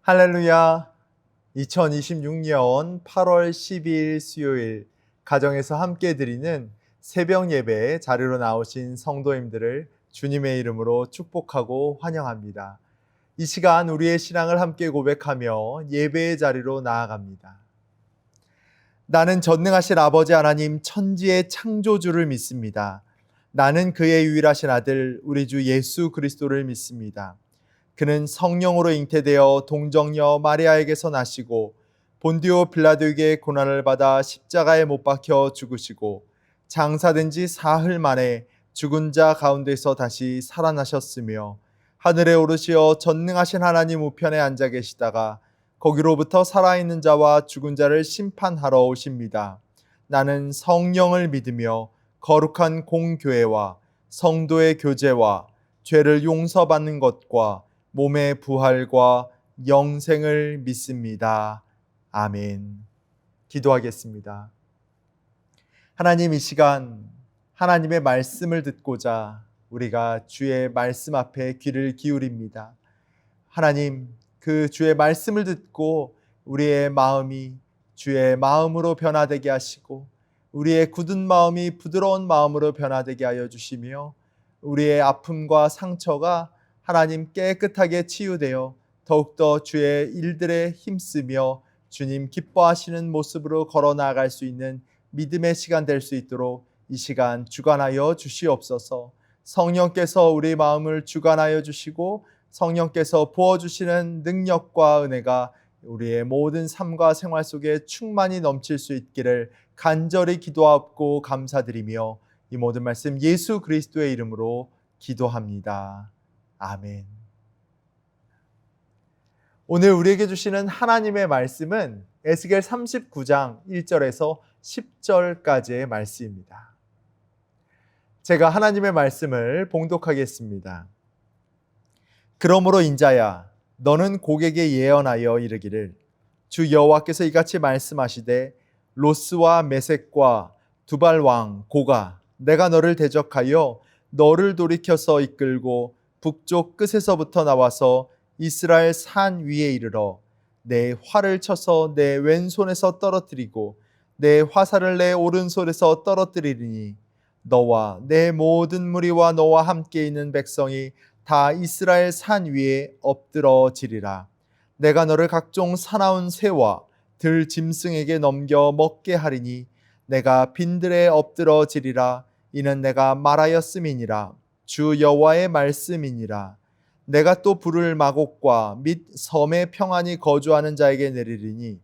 할렐루야. 2026년 8월 12일 수요일 가정에서 함께 드리는 새벽 예배 자리로 나오신 성도님들을 주님의 이름으로 축복하고 환영합니다. 이 시간 우리의 신앙을 함께 고백하며 예배의 자리로 나아갑니다. 나는 전능하신 아버지 하나님 천지의 창조주를 믿습니다. 나는 그의 유일하신 아들 우리 주 예수 그리스도를 믿습니다. 그는 성령으로 잉태되어 동정녀 마리아에게서 나시고 본디오 빌라도에게 고난을 받아 십자가에 못 박혀 죽으시고 장사된 지 사흘 만에 죽은 자 가운데서 다시 살아나셨으며 하늘에 오르시어 전능하신 하나님 우편에 앉아 계시다가 거기로부터 살아있는 자와 죽은 자를 심판하러 오십니다. 나는 성령을 믿으며 거룩한 공교회와 성도의 교제와 죄를 용서받는 것과 몸의 부활과 영생을 믿습니다. 아멘. 기도하겠습니다. 하나님, 이 시간 하나님의 말씀을 듣고자 우리가 주의 말씀 앞에 귀를 기울입니다. 하나님, 그 주의 말씀을 듣고 우리의 마음이 주의 마음으로 변화되게 하시고 우리의 굳은 마음이 부드러운 마음으로 변화되게 하여 주시며 우리의 아픔과 상처가 하나님 깨끗하게 치유되어 더욱더 주의 일들에 힘쓰며 주님 기뻐하시는 모습으로 걸어 나아갈 수 있는 믿음의 시간 될 수 있도록 이 시간 주관하여 주시옵소서. 성령께서 우리 마음을 주관하여 주시고 성령께서 부어주시는 능력과 은혜가 우리의 모든 삶과 생활 속에 충만히 넘칠 수 있기를 간절히 기도하고 감사드리며 이 모든 말씀 예수 그리스도의 이름으로 기도합니다. 아멘. 오늘 우리에게 주시는 하나님의 말씀은 에스겔 39장 1절에서 10절까지의 말씀입니다. 제가 하나님의 말씀을 봉독하겠습니다. 그러므로 인자야, 너는 고객에게 예언하여 이르기를 주 여호와께서 이같이 말씀하시되 로스와 메섹과 두발 왕 고가 내가 너를 대적하여 너를 돌이켜서 이끌고 북쪽 끝에서부터 나와서 이스라엘 산 위에 이르러 내 활을 쳐서 내 왼손에서 떨어뜨리고 내 화살을 내 오른손에서 떨어뜨리리니 너와 내 모든 무리와 너와 함께 있는 백성이 다 이스라엘 산 위에 엎드러지리라. 내가 너를 각종 사나운 새와 들 짐승에게 넘겨 먹게 하리니 내가 빈들에 엎드러지리라. 이는 내가 말하였음이니라. 주 여호와의 말씀이니라. 내가 또 불을 마곡과 및 섬에 평안히 거주하는 자에게 내리리니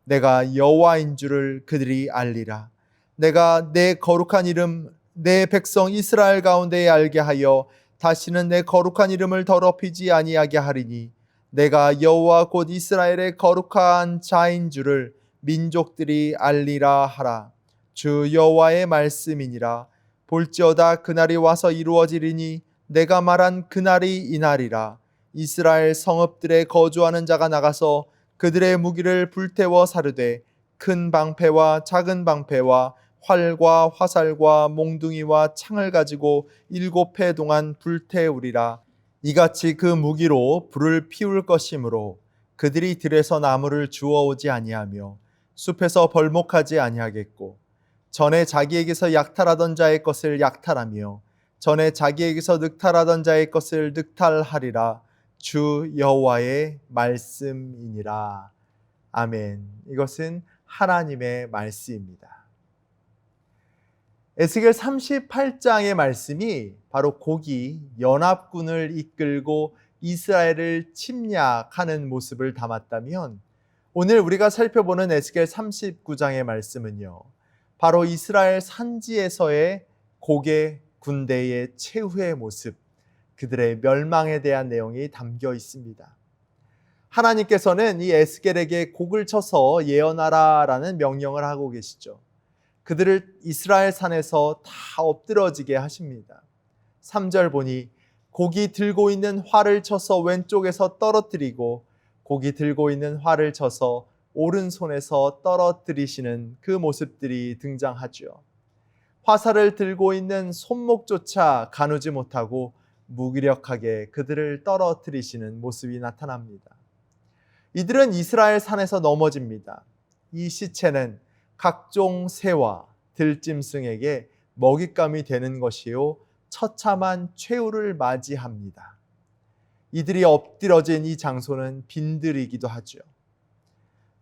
내가 여호와인 줄을 그들이 알리라. 내가 내 거룩한 이름 내 백성 이스라엘 가운데에 알게 하여 다시는 내 거룩한 이름을 더럽히지 아니하게 하리니 내가 여호와 곧 이스라엘의 거룩한 자인 줄을 민족들이 알리라 하라. 주 여호와의 말씀이니라. 볼지어다 그날이 와서 이루어지리니 내가 말한 그날이 이날이라. 이스라엘 성읍들에 거주하는 자가 나가서 그들의 무기를 불태워 사르되 큰 방패와 작은 방패와 활과 화살과 몽둥이와 창을 가지고 7해 동안 불태우리라. 이같이 그 무기로 불을 피울 것이므로 그들이 들에서 나무를 주워오지 아니하며 숲에서 벌목하지 아니하겠고 전에 자기에게서 약탈하던 자의 것을 약탈하며 전에 자기에게서 늑탈하던 자의 것을 늑탈하리라. 주 여호와의 말씀이니라. 아멘. 이것은 하나님의 말씀입니다. 에스겔 38장의 말씀이 바로 고기 연합군을 이끌고 이스라엘을 침략하는 모습을 담았다면 오늘 우리가 살펴보는 에스겔 39장의 말씀은요, 바로 이스라엘 산지에서의 고개 군대의 최후의 모습, 그들의 멸망에 대한 내용이 담겨 있습니다. 하나님께서는 이 에스겔에게 곡을 쳐서 예언하라라는 명령을 하고 계시죠. 그들을 이스라엘 산에서 다 엎드러지게 하십니다. 3절 보니 곡이 들고 있는 활을 쳐서 왼쪽에서 떨어뜨리고 곡이 들고 있는 활을 쳐서 오른손에서 떨어뜨리시는 그 모습들이 등장하죠. 화살을 들고 있는 손목조차 가누지 못하고 무기력하게 그들을 떨어뜨리시는 모습이 나타납니다. 이들은 이스라엘 산에서 넘어집니다. 이 시체는 각종 새와 들짐승에게 먹잇감이 되는 것이요 처참한 최후를 맞이합니다. 이들이 엎드러진 이 장소는 빈들이기도 하죠.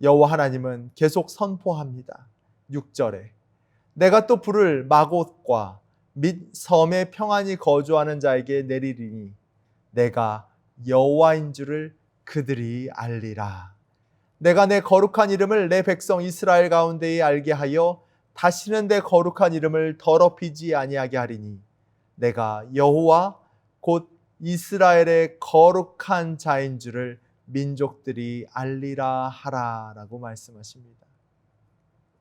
여호와 하나님은 계속 선포합니다. 6절에 내가 또 불을 마곳과 및 섬에 평안히 거주하는 자에게 내리리니 내가 여호와인 줄을 그들이 알리라. 내가 내 거룩한 이름을 내 백성 이스라엘 가운데에 알게 하여 다시는 내 거룩한 이름을 더럽히지 아니하게 하리니 내가 여호와 곧 이스라엘의 거룩한 자인 줄을 민족들이 알리라 하라라고 말씀하십니다.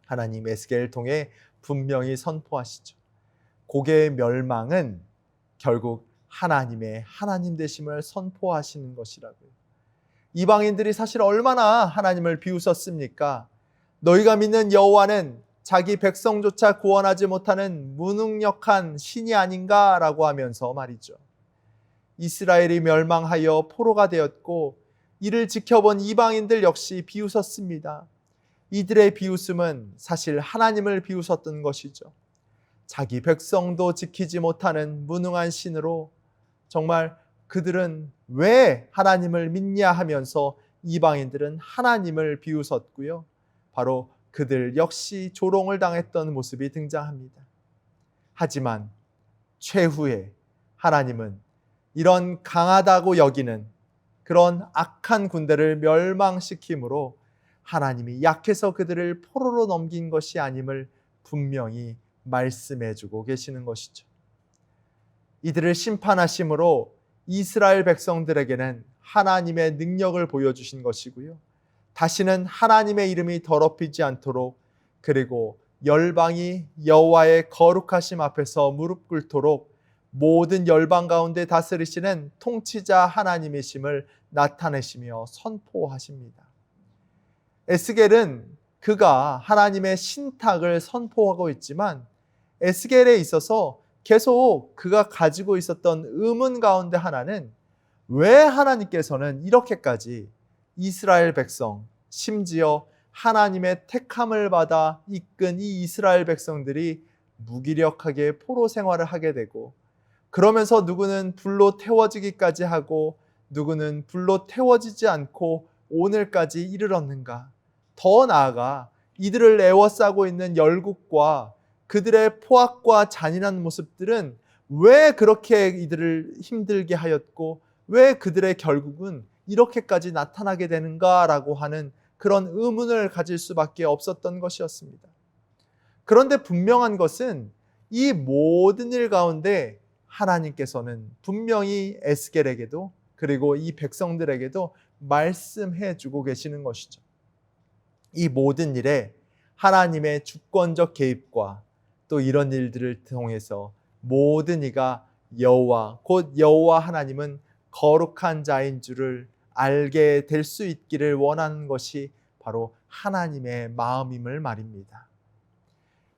하나님 에스겔을 통해 분명히 선포하시죠. 고개의 멸망은 결국 하나님의 하나님 되심을 선포하시는 것이라고요. 이방인들이 사실 얼마나 하나님을 비웃었습니까? 너희가 믿는 여호와는 자기 백성조차 구원하지 못하는 무능력한 신이 아닌가라고 하면서 말이죠. 이스라엘이 멸망하여 포로가 되었고 이를 지켜본 이방인들 역시 비웃었습니다. 이들의 비웃음은 사실 하나님을 비웃었던 것이죠. 자기 백성도 지키지 못하는 무능한 신으로 정말 그들은 왜 하나님을 믿냐 하면서 이방인들은 하나님을 비웃었고요. 바로 그들 역시 조롱을 당했던 모습이 등장합니다. 하지만 최후에 하나님은 이런 강하다고 여기는 그런 악한 군대를 멸망시킴으로 하나님이 약해서 그들을 포로로 넘긴 것이 아님을 분명히 말씀해주고 계시는 것이죠. 이들을 심판하심으로 이스라엘 백성들에게는 하나님의 능력을 보여주신 것이고요. 다시는 하나님의 이름이 더럽히지 않도록 그리고 열방이 여호와의 거룩하심 앞에서 무릎 꿇도록 모든 열방 가운데 다스리시는 통치자 하나님이심을 나타내시며 선포하십니다. 에스겔은 그가 하나님의 신탁을 선포하고 있지만 에스겔에 있어서 계속 그가 가지고 있었던 의문 가운데 하나는 왜 하나님께서는 이렇게까지 이스라엘 백성, 심지어 하나님의 택함을 받아 이끈 이 이스라엘 백성들이 무기력하게 포로 생활을 하게 되고 그러면서 누구는 불로 태워지기까지 하고 누구는 불로 태워지지 않고 오늘까지 이르렀는가? 더 나아가 이들을 애워싸고 있는 열국과 그들의 포악과 잔인한 모습들은 왜 그렇게 이들을 힘들게 하였고 왜 그들의 결국은 이렇게까지 나타나게 되는가라고 하는 그런 의문을 가질 수밖에 없었던 것이었습니다. 그런데 분명한 것은 이 모든 일 가운데 하나님께서는 분명히 에스겔에게도 그리고 이 백성들에게도 말씀해 주고 계시는 것이죠. 이 모든 일에 하나님의 주권적 개입과 또 이런 일들을 통해서 모든 이가 여호와 곧 여호와 하나님은 거룩한 자인 줄을 알게 될 수 있기를 원하는 것이 바로 하나님의 마음임을 말입니다.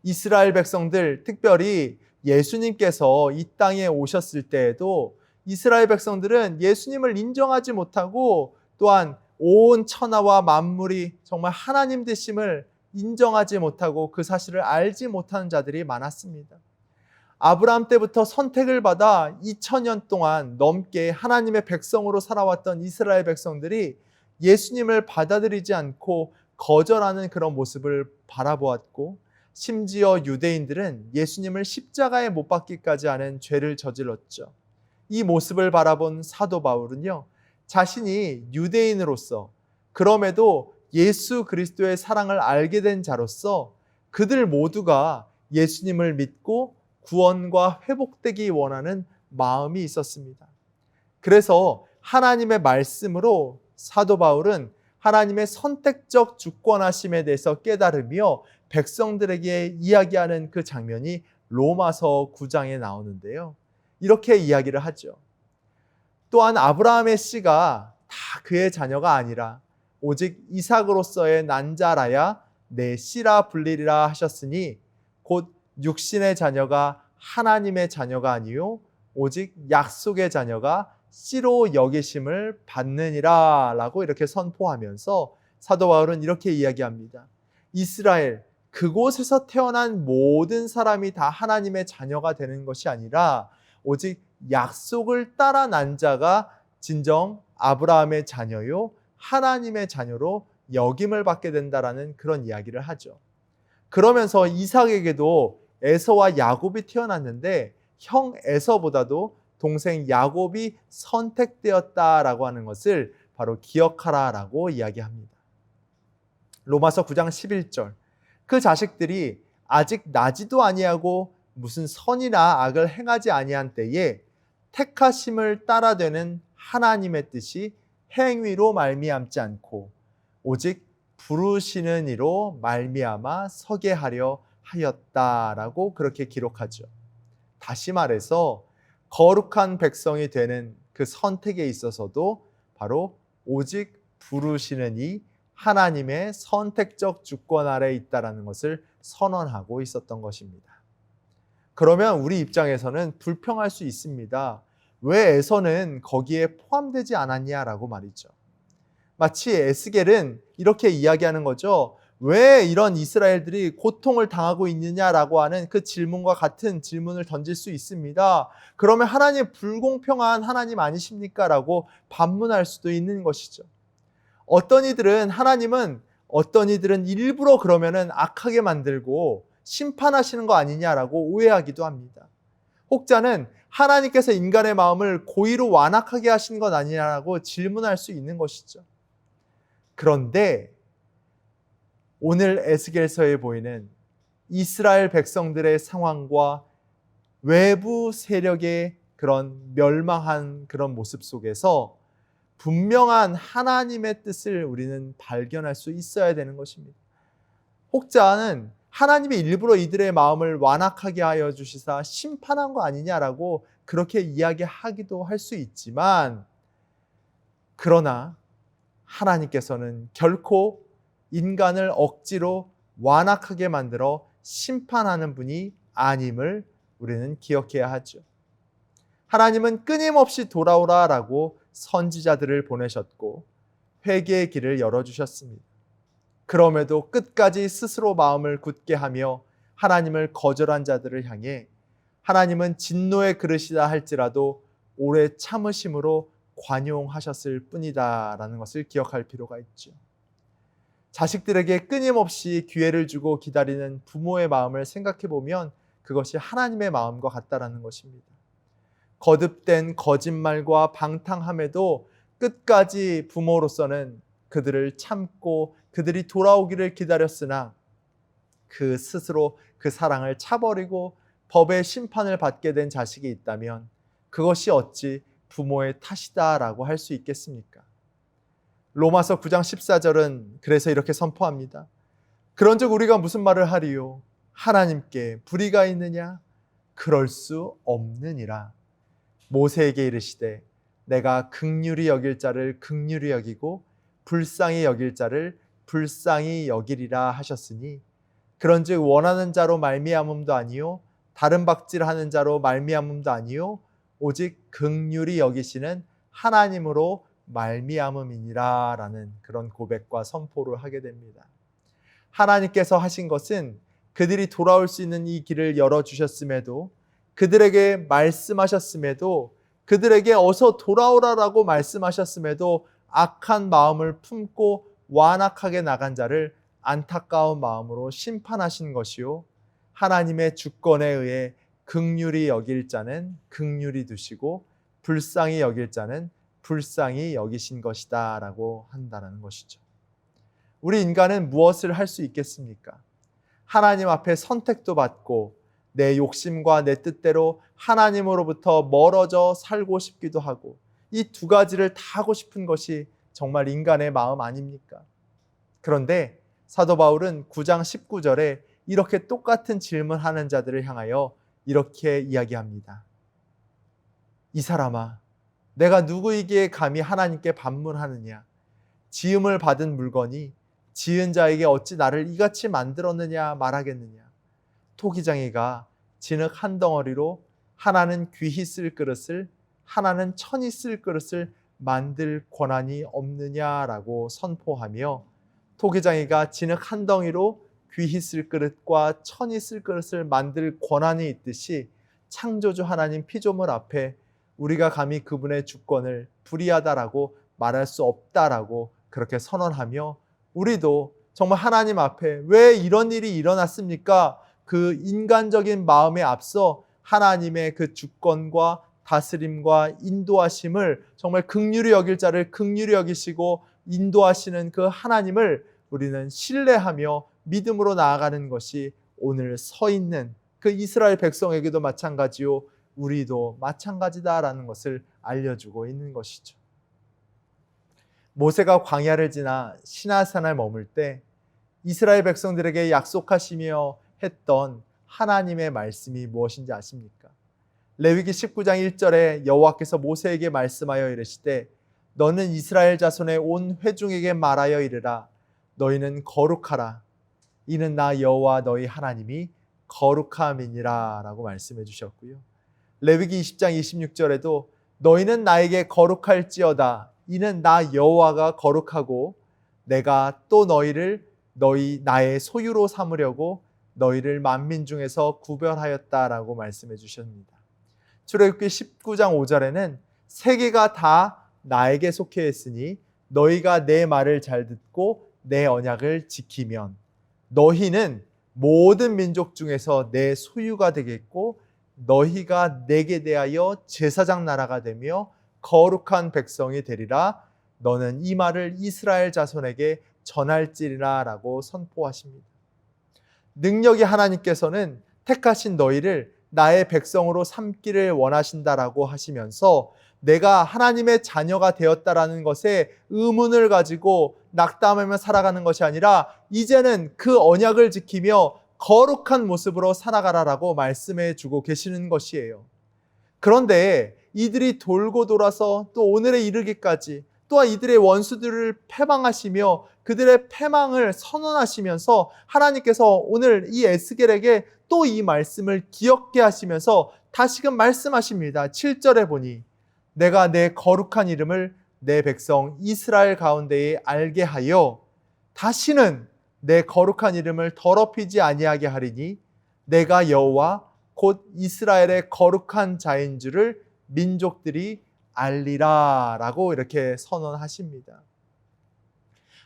이스라엘 백성들, 특별히 예수님께서 이 땅에 오셨을 때에도 이스라엘 백성들은 예수님을 인정하지 못하고 또한 온 천하와 만물이 정말 하나님 되심을 인정하지 못하고 그 사실을 알지 못하는 자들이 많았습니다. 아브라함 때부터 선택을 받아 2000년 동안 넘게 하나님의 백성으로 살아왔던 이스라엘 백성들이 예수님을 받아들이지 않고 거절하는 그런 모습을 바라보았고 심지어 유대인들은 예수님을 십자가에 못 박기까지 하는 죄를 저질렀죠. 이 모습을 바라본 사도 바울은요, 자신이 유대인으로서 그럼에도 예수 그리스도의 사랑을 알게 된 자로서 그들 모두가 예수님을 믿고 구원과 회복되기 원하는 마음이 있었습니다. 그래서 하나님의 말씀으로 사도 바울은 하나님의 선택적 주권하심에 대해서 깨달으며 백성들에게 이야기하는 그 장면이 로마서 9장에 나오는데요. 이렇게 이야기를 하죠. 또한 아브라함의 씨가 다 그의 자녀가 아니라 오직 이삭으로서의 난자라야 내 씨라 불리리라 하셨으니 곧 육신의 자녀가 하나님의 자녀가 아니요 오직 약속의 자녀가 씨로 여기심을 받느니라 라고 이렇게 선포하면서 사도 바울은 이렇게 이야기합니다. 이스라엘, 그곳에서 태어난 모든 사람이 다 하나님의 자녀가 되는 것이 아니라 오직 약속을 따라 난 자가 진정 아브라함의 자녀요 하나님의 자녀로 여김을 받게 된다라는 그런 이야기를 하죠. 그러면서 이삭에게도 에서와 야곱이 태어났는데 형 에서보다도 동생 야곱이 선택되었다라고 하는 것을 바로 기억하라라고 이야기합니다. 로마서 9장 11절. 그 자식들이 아직 나지도 아니하고 무슨 선이나 악을 행하지 아니한 때에 택하심을 따라되는 하나님의 뜻이 행위로 말미암지 않고 오직 부르시는 이로 말미암아 서게 하려 하였다라고 그렇게 기록하죠. 다시 말해서 거룩한 백성이 되는 그 선택에 있어서도 바로 오직 부르시는 이 하나님의 선택적 주권 아래에 있다라는 것을 선언하고 있었던 것입니다. 그러면 우리 입장에서는 불평할 수 있습니다. 왜 에서는 거기에 포함되지 않았냐라고 말이죠. 마치 에스겔은 이렇게 이야기하는 거죠. 왜 이런 이스라엘들이 고통을 당하고 있느냐라고 하는 그 질문과 같은 질문을 던질 수 있습니다. 그러면 하나님 불공평한 하나님 아니십니까? 라고 반문할 수도 있는 것이죠. 어떤 이들은 일부러 그러면은 악하게 만들고 심판하시는 거 아니냐라고 오해하기도 합니다. 혹자는 하나님께서 인간의 마음을 고의로 완악하게 하신 것 아니냐라고 질문할 수 있는 것이죠. 그런데 오늘 에스겔서에 보이는 이스라엘 백성들의 상황과 외부 세력의 그런 멸망한 그런 모습 속에서 분명한 하나님의 뜻을 우리는 발견할 수 있어야 되는 것입니다. 혹자는 하나님이 일부러 이들의 마음을 완악하게 하여 주시사 심판한 거 아니냐라고 그렇게 이야기하기도 할 수 있지만, 그러나 하나님께서는 결코 인간을 억지로 완악하게 만들어 심판하는 분이 아님을 우리는 기억해야 하죠. 하나님은 끊임없이 돌아오라라고 선지자들을 보내셨고 회개의 길을 열어주셨습니다. 그럼에도 끝까지 스스로 마음을 굳게 하며 하나님을 거절한 자들을 향해 하나님은 진노의 그릇이다 할지라도 오래 참으심으로 관용하셨을 뿐이다 라는 것을 기억할 필요가 있죠. 자식들에게 끊임없이 기회를 주고 기다리는 부모의 마음을 생각해 보면 그것이 하나님의 마음과 같다라는 것입니다. 거듭된 거짓말과 방탕함에도 끝까지 부모로서는 그들을 참고 그들이 돌아오기를 기다렸으나 그 스스로 그 사랑을 차버리고 법의 심판을 받게 된 자식이 있다면 그것이 어찌 부모의 탓이다라고 할 수 있겠습니까? 로마서 9장 14절은 그래서 이렇게 선포합니다. 그런즉 우리가 무슨 말을 하리요? 하나님께 불의가 있느냐? 그럴 수 없느니라. 모세에게 이르시되 내가 긍휼히 여길 자를 긍휼히 여기고 불쌍히 여길 자를 불쌍히 여기리라 하셨으니 그런즉 원하는 자로 말미암음도 아니요 다른 박질하는 자로 말미암음도 아니요 오직 긍휼히 여기시는 하나님으로 말미암음이니라 라는 그런 고백과 선포를 하게 됩니다. 하나님께서 하신 것은 그들이 돌아올 수 있는 이 길을 열어주셨음에도, 그들에게 말씀하셨음에도, 그들에게 어서 돌아오라라고 말씀하셨음에도 악한 마음을 품고 완악하게 나간 자를 안타까운 마음으로 심판하신 것이요 하나님의 주권에 의해 긍휼히 여길 자는 긍휼히 두시고 불쌍히 여길 자는 불쌍히 여기신 것이다 라고 한다는 것이죠. 우리 인간은 무엇을 할 수 있겠습니까? 하나님 앞에 선택도 받고 내 욕심과 내 뜻대로 하나님으로부터 멀어져 살고 싶기도 하고 이 두 가지를 다 하고 싶은 것이 정말 인간의 마음 아닙니까? 그런데 사도 바울은 9장 19절에 이렇게 똑같은 질문하는 자들을 향하여 이렇게 이야기합니다. 이 사람아, 내가 누구에게 감히 하나님께 반문하느냐? 지음을 받은 물건이 지은 자에게 어찌 나를 이같이 만들었느냐 말하겠느냐? 토기장이가 진흙 한 덩어리로 하나는 귀히 쓸 그릇을 하나는 천이 쓸 그릇을 만들 권한이 없느냐라고 선포하며 토기장이가 진흙 한 덩이로 귀히 쓸 그릇과 천이 쓸 그릇을 만들 권한이 있듯이 창조주 하나님 피조물 앞에 우리가 감히 그분의 주권을 불의하다라고 말할 수 없다라고 그렇게 선언하며 우리도 정말 하나님 앞에 왜 이런 일이 일어났습니까? 그 인간적인 마음에 앞서 하나님의 그 주권과 다스림과 인도하심을 정말 긍휼히 여길 자를 긍휼히 여기시고 인도하시는 그 하나님을 우리는 신뢰하며 믿음으로 나아가는 것이 오늘 서 있는 그 이스라엘 백성에게도 마찬가지요, 우리도 마찬가지다라는 것을 알려주고 있는 것이죠. 모세가 광야를 지나 시나산을 머물 때 이스라엘 백성들에게 약속하시며 했던 하나님의 말씀이 무엇인지 아십니까? 레위기 19장 1절에 여호와께서 모세에게 말씀하여 이르시되 너는 이스라엘 자손의 온 회중에게 말하여 이르라 너희는 거룩하라 이는 나 여호와 너희 하나님이 거룩함이니라 라고 말씀해 주셨고요. 레위기 20장 26절에도 너희는 나에게 거룩할지어다 이는 나 여호와가 거룩하고 내가 또 너희를 나의 소유로 삼으려고 너희를 만민 중에서 구별하였다라고 말씀해 주십니다. 출애굽기 19장 5절에는 세계가 다 나에게 속해 있으니 너희가 내 말을 잘 듣고 내 언약을 지키면 너희는 모든 민족 중에서 내 소유가 되겠고 너희가 내게 대하여 제사장 나라가 되며 거룩한 백성이 되리라 너는 이 말을 이스라엘 자손에게 전할지리라 라고 선포하십니다. 능력이 하나님께서는 택하신 너희를 나의 백성으로 삼기를 원하신다라고 하시면서 내가 하나님의 자녀가 되었다라는 것에 의문을 가지고 낙담하며 살아가는 것이 아니라 이제는 그 언약을 지키며 거룩한 모습으로 살아가라라고 말씀해 주고 계시는 것이에요. 그런데 이들이 돌고 돌아서 또 오늘에 이르기까지 또한 이들의 원수들을 패망하시며 그들의 패망을 선언하시면서 하나님께서 오늘 이 에스겔에게 또 이 말씀을 기억게 하시면서 다시금 말씀하십니다. 7절에 보니 내가 내 거룩한 이름을 내 백성 이스라엘 가운데에 알게 하여 다시는 내 거룩한 이름을 더럽히지 아니하게 하리니 내가 여호와 곧 이스라엘의 거룩한 자인 줄을 민족들이 알리라 라고 이렇게 선언하십니다.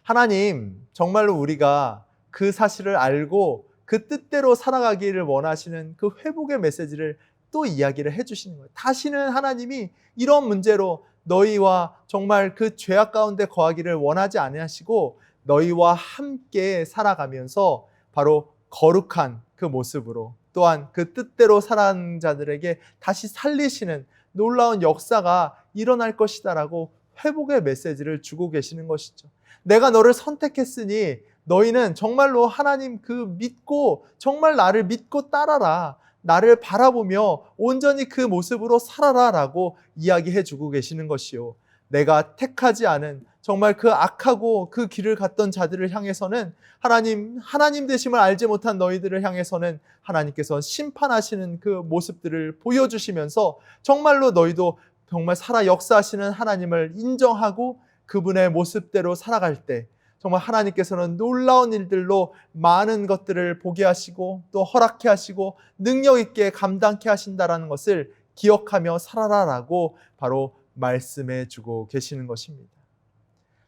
하나님 정말로 우리가 그 사실을 알고 그 뜻대로 살아가기를 원하시는 그 회복의 메시지를 또 이야기를 해주시는 거예요. 다시는 하나님이 이런 문제로 너희와 정말 그 죄악 가운데 거하기를 원하지 아니하시고 너희와 함께 살아가면서 바로 거룩한 그 모습으로 또한 그 뜻대로 살아가는 자들에게 다시 살리시는 놀라운 역사가 일어날 것이다라고 회복의 메시지를 주고 계시는 것이죠. 내가 너를 선택했으니 너희는 정말로 하나님 믿고 정말 나를 믿고 따라라. 나를 바라보며 온전히 그 모습으로 살아라 라고 이야기해 주고 계시는 것이요. 내가 택하지 않은 정말 그 악하고 그 길을 갔던 자들을 향해서는 하나님 되심을 알지 못한 너희들을 향해서는 하나님께서 심판하시는 그 모습들을 보여주시면서 정말로 너희도 정말 살아 역사하시는 하나님을 인정하고 그분의 모습대로 살아갈 때 정말 하나님께서는 놀라운 일들로 많은 것들을 보게 하시고 또 허락해 하시고 능력 있게 감당케 하신다라는 것을 기억하며 살아라라고 바로 말씀해 주고 계시는 것입니다.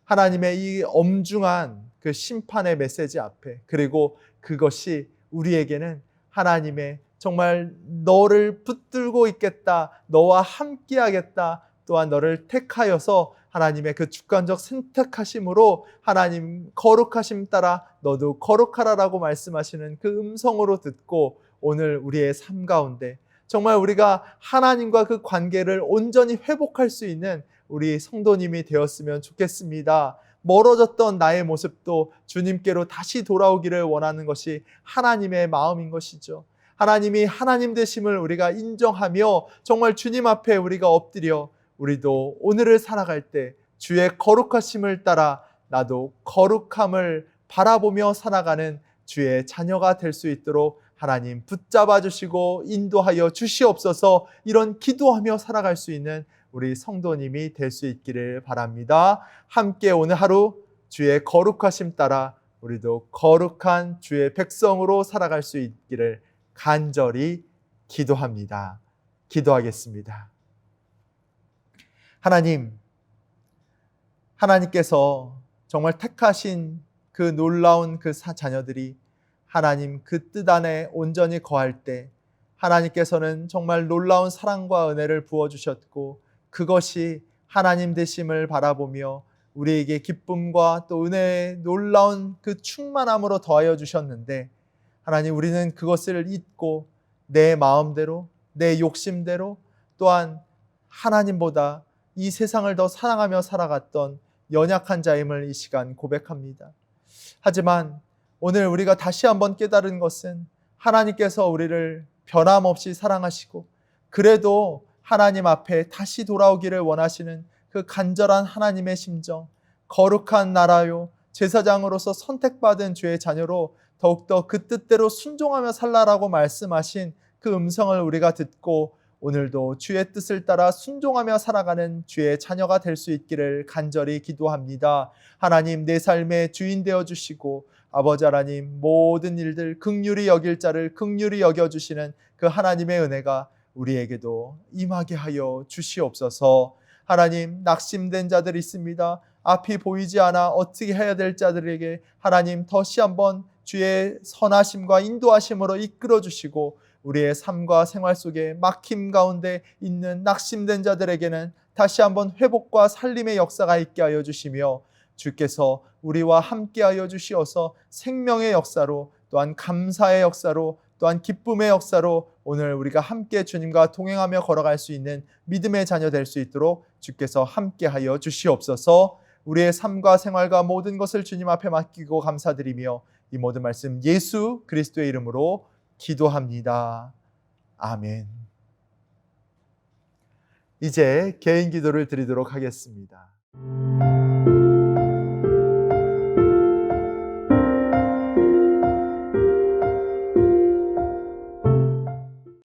하나님의 이 엄중한 그 심판의 메시지 앞에 그리고 그것이 우리에게는 하나님의 정말 너를 붙들고 있겠다, 너와 함께 하겠다, 또한 너를 택하여서 하나님의 그 주관적 선택하심으로 하나님 거룩하심 따라 너도 거룩하라라고 말씀하시는 그 음성으로 듣고 오늘 우리의 삶 가운데 정말 우리가 하나님과 그 관계를 온전히 회복할 수 있는 우리 성도님이 되었으면 좋겠습니다. 멀어졌던 나의 모습도 주님께로 다시 돌아오기를 원하는 것이 하나님의 마음인 것이죠. 하나님이 하나님 되심을 우리가 인정하며 정말 주님 앞에 우리가 엎드려 우리도 오늘을 살아갈 때 주의 거룩하심을 따라 나도 거룩함을 바라보며 살아가는 주의 자녀가 될 수 있도록 하나님 붙잡아 주시고 인도하여 주시옵소서. 이런 기도하며 살아갈 수 있는 우리 성도님이 될 수 있기를 바랍니다. 함께 오늘 하루 주의 거룩하심 따라 우리도 거룩한 주의 백성으로 살아갈 수 있기를 간절히 기도합니다. 기도하겠습니다. 하나님께서 정말 택하신 그 놀라운 그 자녀들이 하나님 그 뜻 안에 온전히 거할 때 하나님께서는 정말 놀라운 사랑과 은혜를 부어주셨고 그것이 하나님 되심을 바라보며 우리에게 기쁨과 또 은혜의 놀라운 그 충만함으로 더하여 주셨는데 하나님 우리는 그것을 잊고 내 마음대로 내 욕심대로 또한 하나님보다 이 세상을 더 사랑하며 살아갔던 연약한 자임을 이 시간 고백합니다. 하지만 오늘 우리가 다시 한번 깨달은 것은 하나님께서 우리를 변함없이 사랑하시고 그래도 하나님 앞에 다시 돌아오기를 원하시는 그 간절한 하나님의 심정, 거룩한 나라요 제사장으로서 선택받은 주의 자녀로 더욱더 그 뜻대로 순종하며 살라라고 말씀하신 그 음성을 우리가 듣고 오늘도 주의 뜻을 따라 순종하며 살아가는 주의 자녀가 될 수 있기를 간절히 기도합니다. 하나님 내 삶의 주인 되어주시고 아버지 하나님 모든 일들 긍휼히 여길 자를 긍휼히 여겨주시는 그 하나님의 은혜가 우리에게도 임하게 하여 주시옵소서. 하나님 낙심된 자들 있습니다. 앞이 보이지 않아 어떻게 해야 될 자들에게 하나님 다시 한번 주의 선하심과 인도하심으로 이끌어 주시고 우리의 삶과 생활 속에 막힘 가운데 있는 낙심된 자들에게는 다시 한번 회복과 살림의 역사가 있게 하여 주시며 주께서 우리와 함께 하여 주시어서 생명의 역사로 또한 감사의 역사로 또한 기쁨의 역사로 오늘 우리가 함께 주님과 동행하며 걸어갈 수 있는 믿음의 자녀 될 수 있도록 주께서 함께 하여 주시옵소서. 우리의 삶과 생활과 모든 것을 주님 앞에 맡기고 감사드리며 이 모든 말씀 예수 그리스도의 이름으로 기도합니다. 아멘. 이제 개인 기도를 드리도록 하겠습니다.